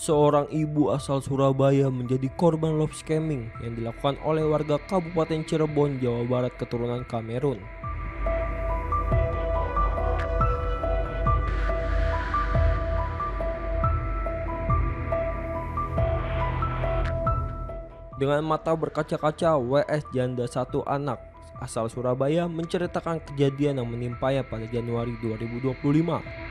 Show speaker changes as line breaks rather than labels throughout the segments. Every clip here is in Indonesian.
Seorang ibu asal Surabaya menjadi korban love scamming yang dilakukan oleh warga Kabupaten Cirebon, Jawa Barat keturunan Kamerun. Dengan mata berkaca-kaca, WS janda satu anak asal Surabaya menceritakan kejadian yang menimpanya pada Januari 2025.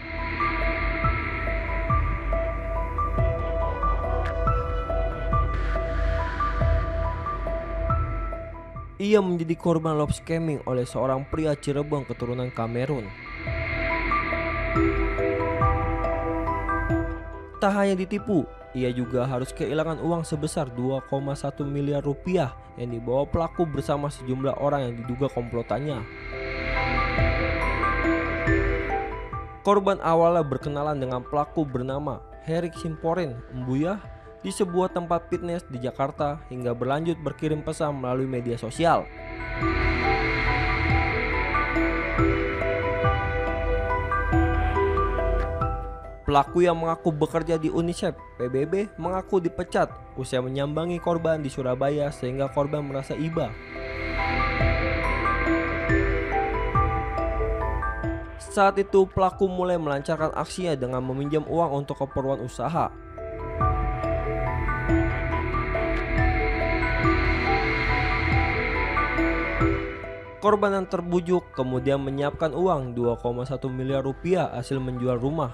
Ia menjadi korban love scamming oleh seorang pria Cirebon keturunan Kamerun. Tak hanya ditipu, ia juga harus kehilangan uang sebesar 2,1 miliar rupiah yang dibawa pelaku bersama sejumlah orang yang diduga komplotannya. Korban awalnya berkenalan dengan pelaku bernama Herik Simporen Mbuyah di sebuah tempat fitness di Jakarta hingga berlanjut berkirim pesan melalui media sosial. Pelaku yang mengaku bekerja di UNICEF PBB mengaku dipecat usai menyambangi korban di Surabaya sehingga korban merasa iba. Saat itu pelaku mulai melancarkan aksinya dengan meminjam uang untuk keperluan usaha. Korban yang terbujuk kemudian menyiapkan uang 2,1 miliar rupiah hasil menjual rumah.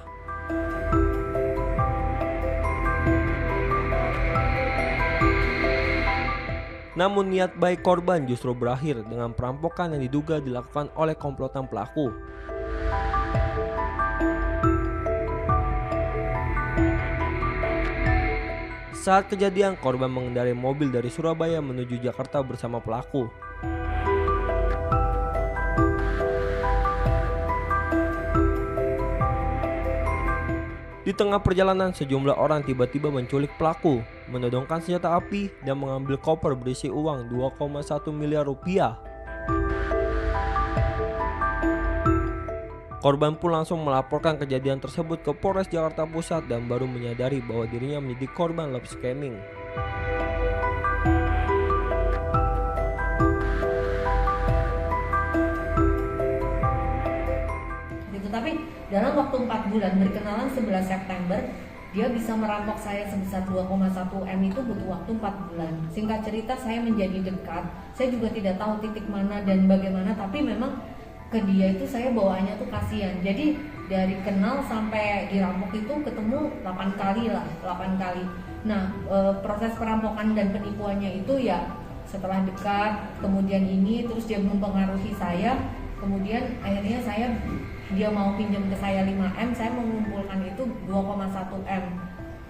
Namun niat baik korban justru berakhir dengan perampokan yang diduga dilakukan oleh komplotan pelaku. Saat kejadian, korban mengendarai mobil dari Surabaya menuju Jakarta bersama pelaku. Di tengah perjalanan, sejumlah orang tiba-tiba menculik pelaku, menodongkan senjata api, dan mengambil koper berisi uang 2,1 miliar rupiah. Korban pun langsung melaporkan kejadian tersebut ke Polres Jakarta Pusat dan baru menyadari bahwa dirinya menjadi korban love scamming.
Tapi dalam waktu 4 bulan berkenalan 11 September dia bisa merampok saya sebesar 2,1 M itu butuh waktu 4 bulan. Singkat cerita saya menjadi dekat. Saya juga tidak tahu titik mana dan bagaimana, tapi memang ke dia itu saya bawaannya tuh kasihan. Jadi dari kenal sampai dirampok itu ketemu 8 kali lah, 8 kali. Nah, proses perampokan dan penipuannya itu ya setelah dekat, kemudian ini terus dia mempengaruhi saya. Kemudian akhirnya dia mau pinjam ke saya 5M, saya mengumpulkan itu 2,1 M.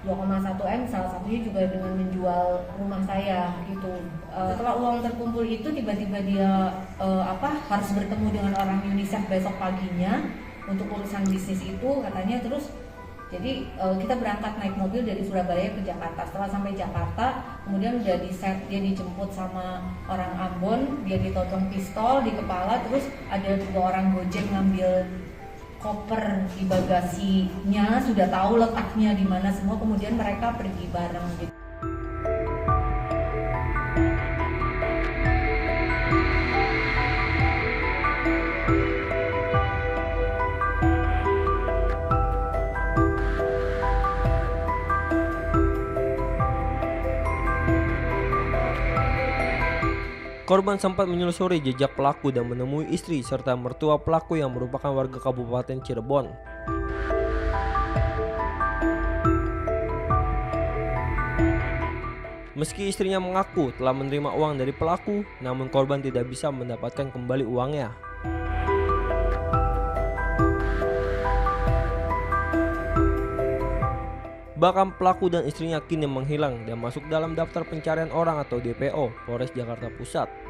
2,1 M salah satunya juga dengan menjual rumah saya gitu. Setelah uang terkumpul itu tiba-tiba dia harus bertemu dengan orang UNICEF besok paginya untuk urusan bisnis itu katanya. Terus jadi kita berangkat naik mobil dari Surabaya ke Jakarta. Setelah sampai Jakarta, kemudian udah di-set, dia dijemput sama orang Ambon, dia ditodong pistol di kepala, terus ada 2 orang Gojek ngambil koper di bagasinya, sudah tahu letaknya di mana semua, kemudian mereka pergi bareng gitu.
Korban sempat menelusuri jejak pelaku dan menemui istri serta mertua pelaku yang merupakan warga Kabupaten Cirebon. Meski istrinya mengaku telah menerima uang dari pelaku, namun korban tidak bisa mendapatkan kembali uangnya. Bahkan pelaku dan istrinya kini menghilang dan masuk dalam daftar pencarian orang atau DPO Polres Jakarta Pusat.